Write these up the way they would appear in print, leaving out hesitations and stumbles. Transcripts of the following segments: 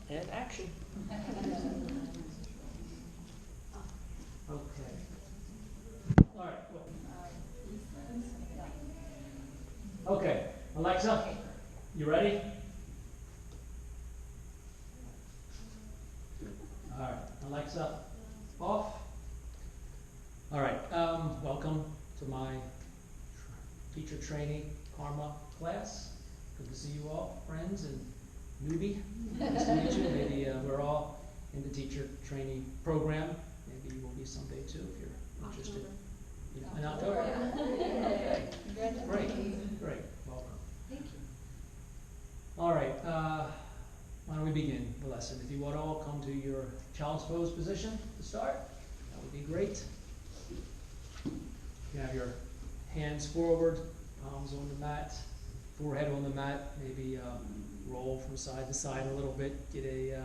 And action. Okay. All right. Okay. Alexa, you ready? All right. Alexa, off. All right. Welcome to my teacher training karma class. Good to see you all, friends and newbie. Nice to meet you. Maybe we're all in the teacher training program. Maybe you will be someday too if you're interested. In October? Okay. Great. Welcome. Thank you. All right. Why don't we begin the lesson? If you would all come to your child's pose position to start, that would be great. You have your hands forward, palms on the mat, forehead on the mat, maybe roll from side to side a little bit, get a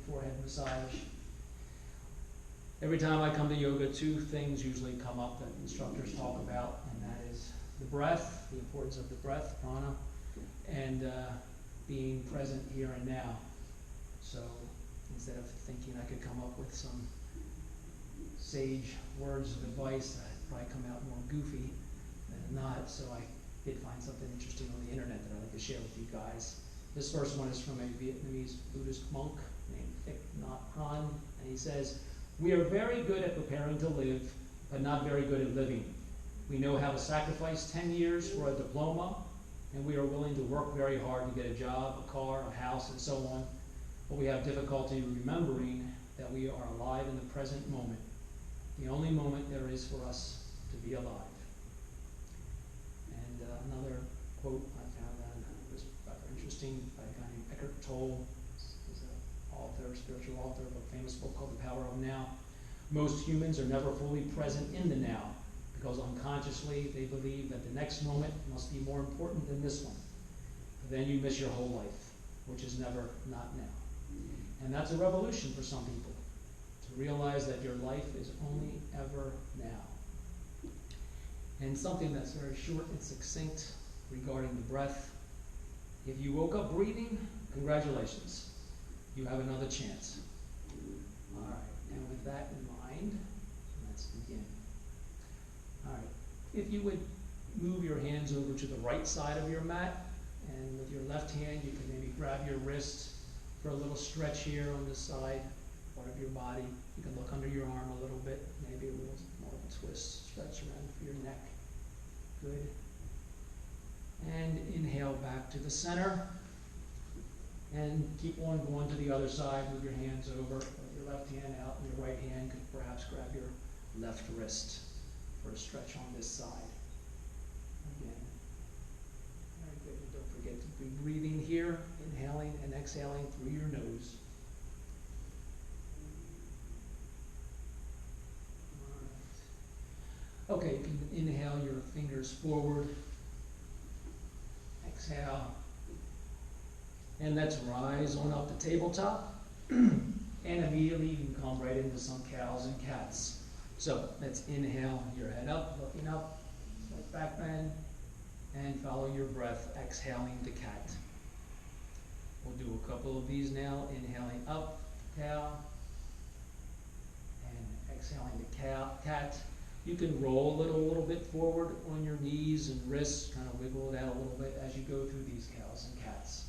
forehead massage. Every time I come to yoga, two things usually come up that instructors talk about, and that is the breath, the importance of the breath, prana, and being present here and now. So instead of thinking I could come up with some sage words of advice, I'd probably come out more goofy than not, so I did find something interesting on the internet that I'd like to share with you guys. This first one is from a Vietnamese Buddhist monk named Thich Nhat Hanh, and he says, "We are very good at preparing to live, but not very good at living. We know how to sacrifice 10 years for a diploma, and we are willing to work very hard to get a job, a car, a house, and so on, but we have difficulty remembering that we are alive in the present moment, the only moment there is for us to be alive." And another quote I found that was rather interesting by a guy named Eckhart Tolle. He's an author, spiritual author of a famous book called The Power of Now. "Most humans are never fully present in the now, because unconsciously they believe that the next moment must be more important than this one. Then you miss your whole life, which is never not now." And that's a revolution for some people, to realize that your life is only ever now. And something that's very short and succinct regarding the breath. If you woke up breathing, congratulations. You have another chance. All right, and with that in mind, let's begin. All right, if you would move your hands over to the right side of your mat, and with your left hand, you can maybe grab your wrist for a little stretch here on the side part of your body. You can look under your arm a little bit, maybe a little more of a twist, stretch around for your neck. Good. And inhale back to the center. And keep on going to the other side. Move your hands over. With your left hand out, and your right hand could perhaps grab your left wrist for a stretch on this side. Again. Very good. And don't forget to be breathing here, inhaling and exhaling through your nose. All right. Okay, you can inhale your fingers forward. Exhale. And let's rise on up the tabletop. And immediately you can come right into some cows and cats. So let's inhale your head up, looking up, slight back bend, and follow your breath, exhaling to cat. We'll do a couple of these now. Inhaling up, cow, and exhaling to cat. You can roll it a little bit forward on your knees and wrists, kind of wiggle it out a little bit as you go through these cows and cats.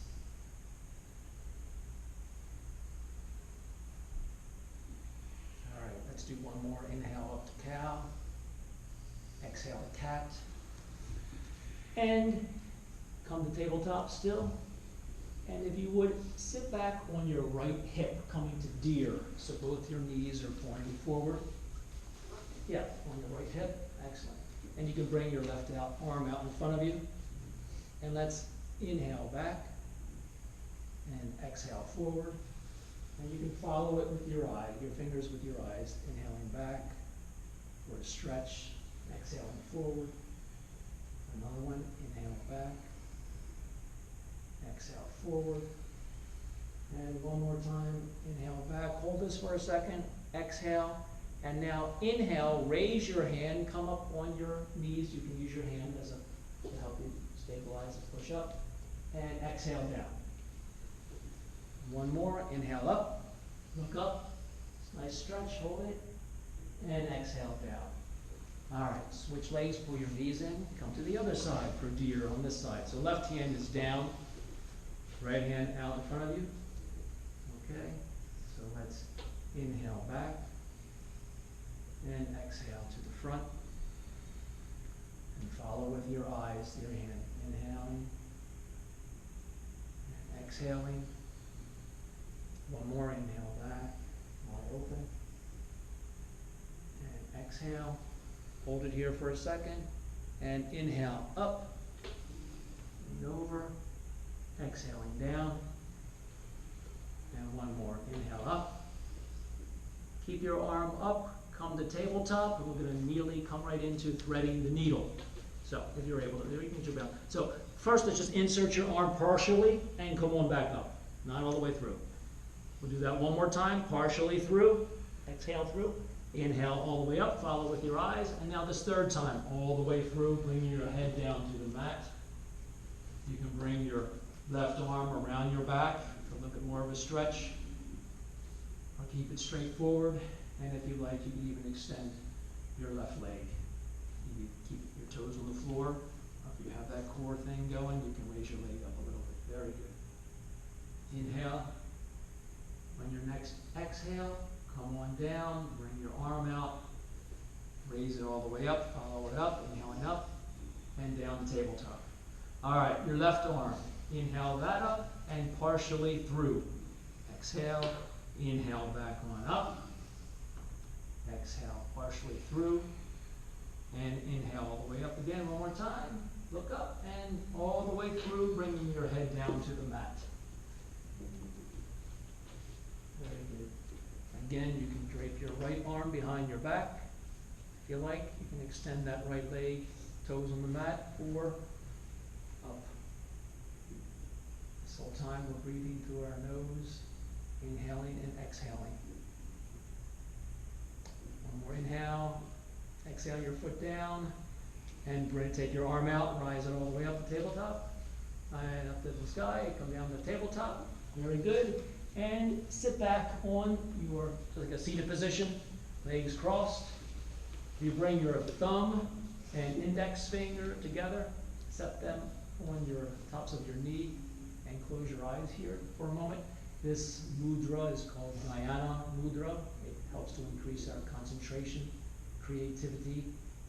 All right, let's do one more. Inhale up to cow, exhale to cat, and come to tabletop still. And if you would, sit back on your right hip, coming to deer, so both your knees are pointing forward. Yeah, on the right hip. Excellent. And you can bring your left arm out in front of you. And let's inhale back and exhale forward. And you can follow it with your fingers with your eyes. Inhaling back for a stretch, exhaling forward. Another one. Inhale back, exhale forward. And one more time. Inhale back. Hold this for a second. Exhale. And now inhale, raise your hand, come up on your knees. You can use your hand to help you stabilize and push up. And exhale down. One more, inhale up, look up, nice stretch, hold it, and exhale down. All right, switch legs, pull your knees in, come to the other side for deer on this side. So left hand is down, right hand out in front of you. Okay, so let's inhale back and exhale to the front. And follow with your eyes, your hand. Inhaling and exhaling. One more, inhale back, wide open. And exhale. Hold it here for a second. And inhale up and over. Exhaling down. And one more. Inhale up. Keep your arm up. Come to tabletop. And we're going to nearly come right into threading the needle. So if you're able to, there you can jump out. So first, let's just insert your arm partially and come on back up. Not all the way through. We'll do that one more time. Partially through. Exhale through. Inhale all the way up. Follow with your eyes. And now this third time, all the way through, bringing your head down to the mat. You can bring your left arm around your back for a little bit more of a stretch. Or keep it straight forward. And if you like, you can even extend your left leg. You keep your toes on the floor. Or if you have that core thing going, you can raise your leg up a little bit. Very good. Inhale. On your next exhale, come on down, bring your arm out, raise it all the way up, follow it up, inhaling up, and down to tabletop. All right, your left arm. Inhale that up and partially through. Exhale, inhale back on up. Exhale, partially through. And inhale all the way up again one more time. Look up and all the way through, bringing your head down to the mat. Very good. Again, you can drape your right arm behind your back. If you like, you can extend that right leg, toes on the mat, or up. This whole time we're breathing through our nose, inhaling and exhaling. One more inhale. Exhale your foot down, and take your arm out, rise it all the way up the tabletop, and up to the sky, come down to the tabletop. Very good. And sit back on your, like a seated position, legs crossed. You bring your thumb and index finger together, set them on your tops of your knee, and close your eyes here for a moment. This mudra is called Dhyana mudra. It helps to increase our concentration, creativity,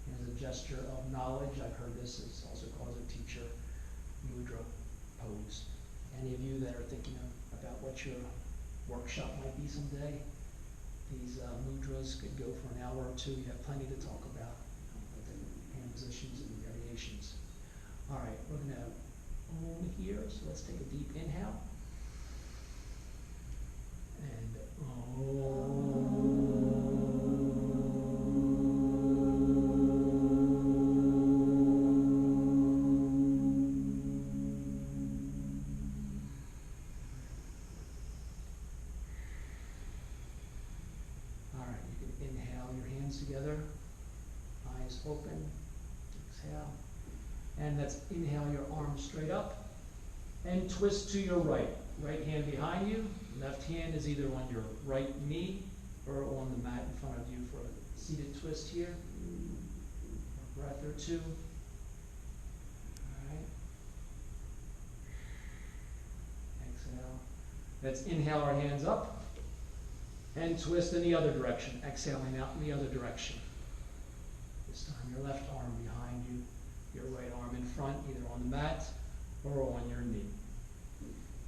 and as a gesture of knowledge. I've heard this is also called a teacher mudra pose. Any of you that are thinking about what your workshop might be someday, these mudras could go for an hour or two. You have plenty to talk about with the hand positions and variations. All right, we're going to own here, so let's take a deep inhale. And together, eyes open, exhale, and let's inhale your arms straight up and twist to your right. Right hand behind you, left hand is either on your right knee or on the mat in front of you for a seated twist here. A breath or two. All right. Exhale. Let's inhale our hands up. And twist in the other direction, exhaling out in the other direction. This time your left arm behind you, your right arm in front, either on the mat or on your knee.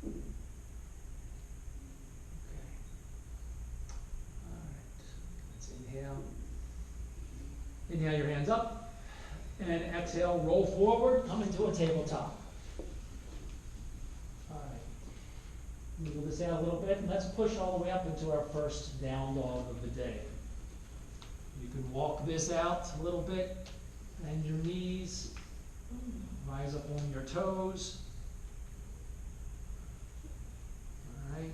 Okay. All right. Let's inhale. Inhale your hands up. And exhale, roll forward, come into a tabletop. Wiggle this out a little bit, and let's push all the way up into our first down dog of the day. You can walk this out a little bit, bend your knees, rise up on your toes. All right.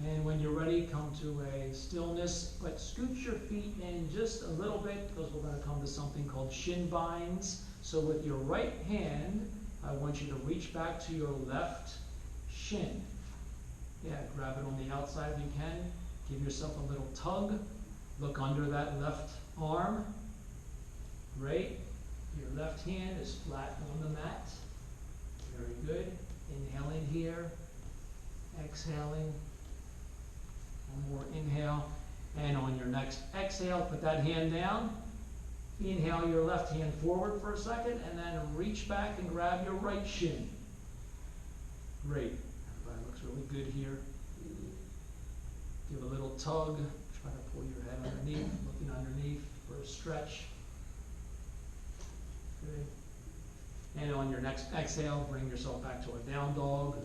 And when you're ready, come to a stillness, but scoot your feet in just a little bit, because we're going to come to something called shin binds. So with your right hand, I want you to reach back to your left shin. Yeah, grab it on the outside if you can. Give yourself a little tug. Look under that left arm. Great. Your left hand is flat on the mat. Very good. Inhaling here. Exhaling. One more inhale. And on your next exhale, put that hand down. Inhale your left hand forward for a second, and then reach back and grab your right shin. Great. Everybody looks really good here. Give a little tug. Try to pull your head underneath, looking underneath for a stretch. Good. And on your next exhale, bring yourself back to a down dog.